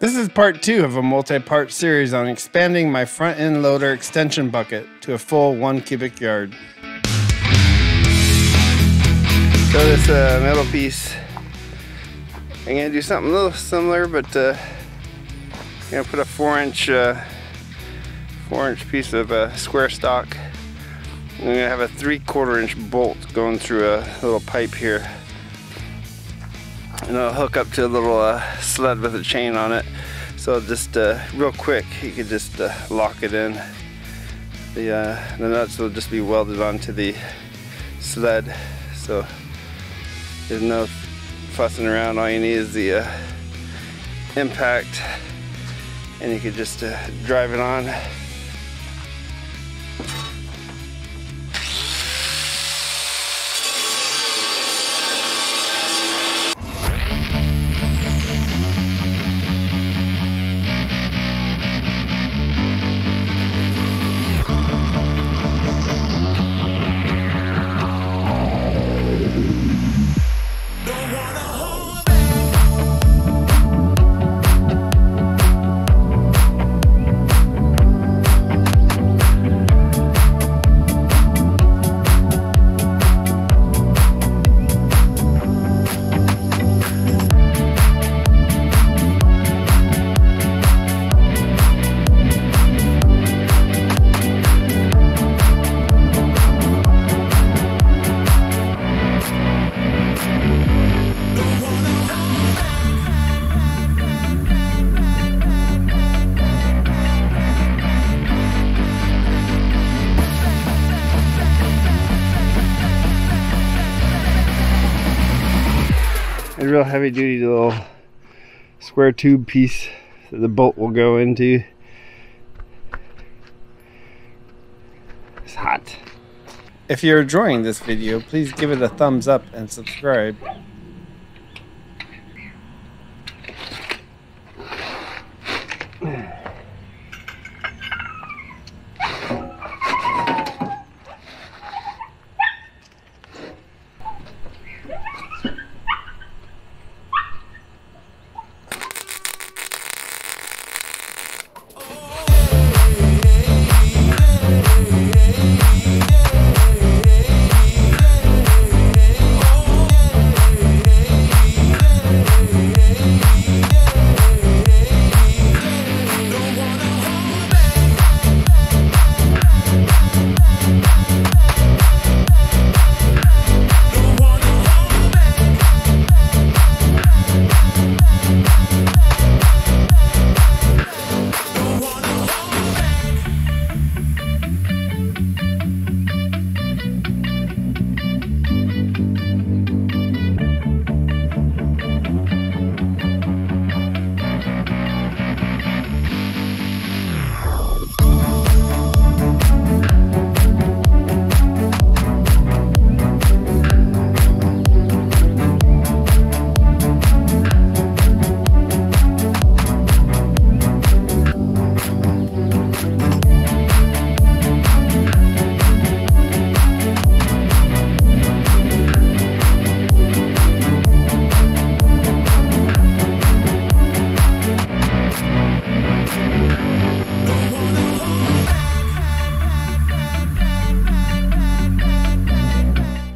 This is part 2 of a multi-part series on expanding my front end loader extension bucket to a full 1 cubic yard. So this metal piece, I'm going to do something a little similar, but I'm going to put a 4-inch piece of square stock. I'm going to have a 3/4 inch bolt going through a little pipe here. And it'll hook up to a little sled with a chain on it. So just real quick, you could just lock it in. The nuts will just be welded onto the sled. So there's no fussing around. All you need is the impact, and you could just drive it on. A real heavy duty little square tube piece that the bolt will go into. It's hot. If you're enjoying this video, please give it a thumbs up and subscribe.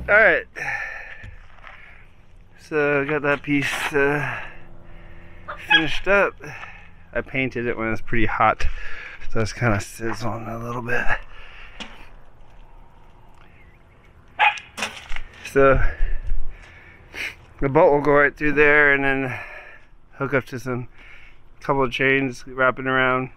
Alright, so I got that piece finished up. I painted it when it was pretty hot, so it's kind of sizzling a little bit. So the bolt will go right through there and then hook up to some couple of chains wrapping around.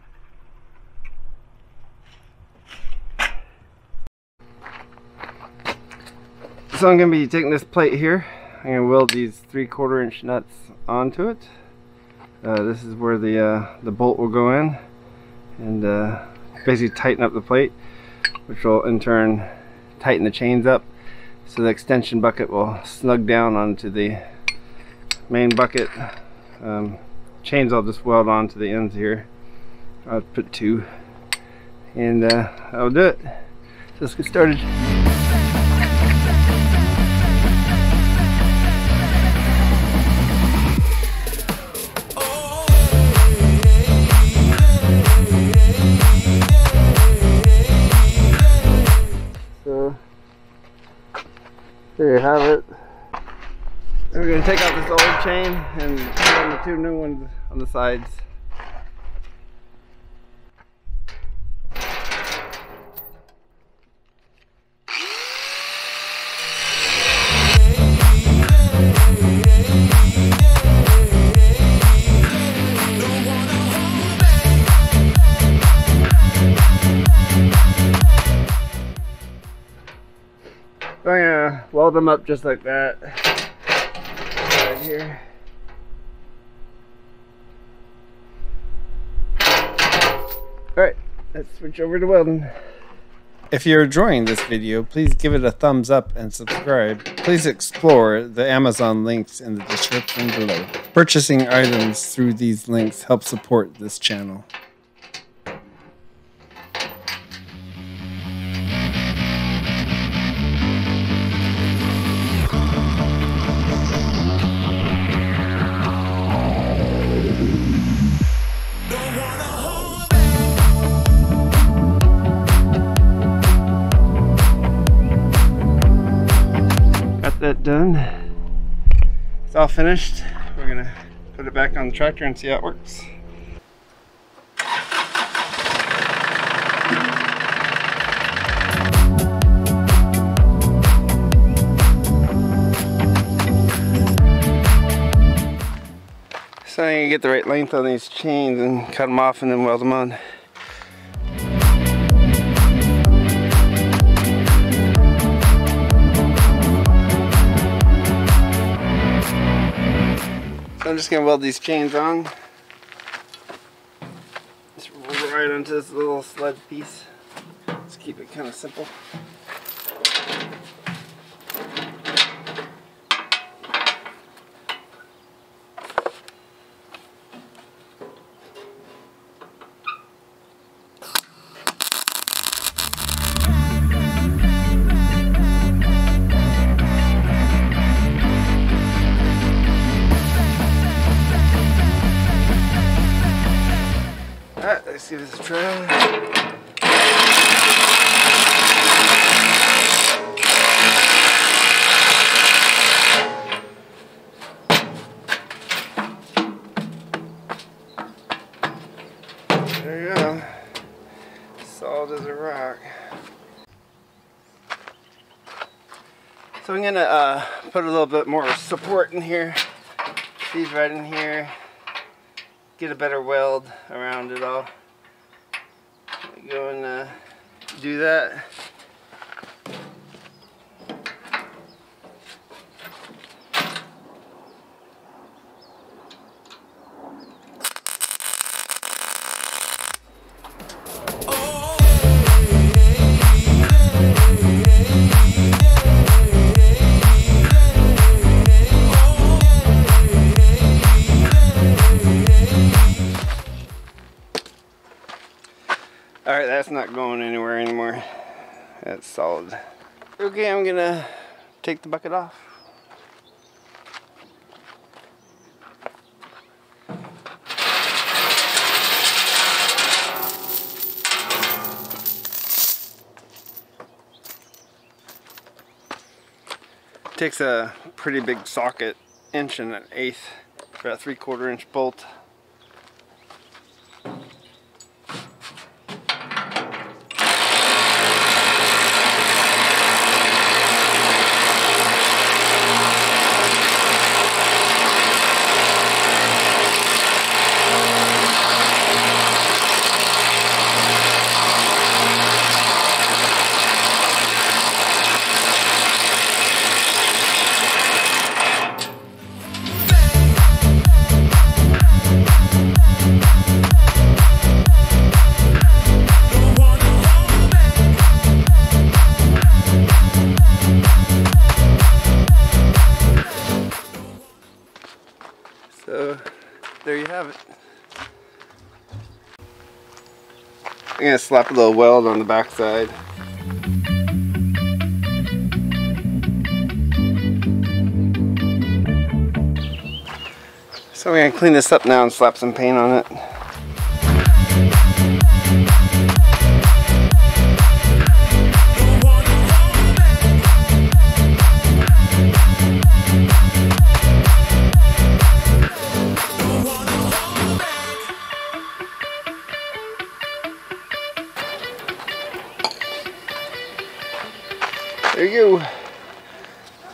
So I'm going to be taking this plate here. I'm going to weld these 3/4 inch nuts onto it. This is where the bolt will go in, and basically tighten up the plate, which will in turn tighten the chains up, so the extension bucket will snug down onto the main bucket. Chains I'll just weld onto the ends here. I'll put 2, and that'll do it. So let's get started. There you have it. And we're going to take out this old chain and put on the two new ones on the sides. I'm gonna weld them up just like that. Right here. Alright, let's switch over to welding. If you're enjoying this video, please give it a thumbs up and subscribe. Please explore the Amazon links in the description below. Purchasing items through these links helps support this channel. That done. It's all finished. We're gonna put it back on the tractor and see how it works. So I can get the right length on these chains and cut them off and then weld them on. So I'm just going to weld these chains on. Just roll right onto this little sled piece. Let's keep it kind of simple. Alright, let's give this a try. There you go. Solid as a rock. So I'm gonna put a little bit more support in here. These right in here. Get a better weld around it all. Go and do that. Alright, that's not going anywhere anymore. That's solid. Okay, I'm gonna take the bucket off. Takes a pretty big socket, 1 1/8, for a 3/4 inch bolt. So there you have it. I'm going to slap a little weld on the back side. So we're going to clean this up now and slap some paint on it.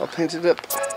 all painted up.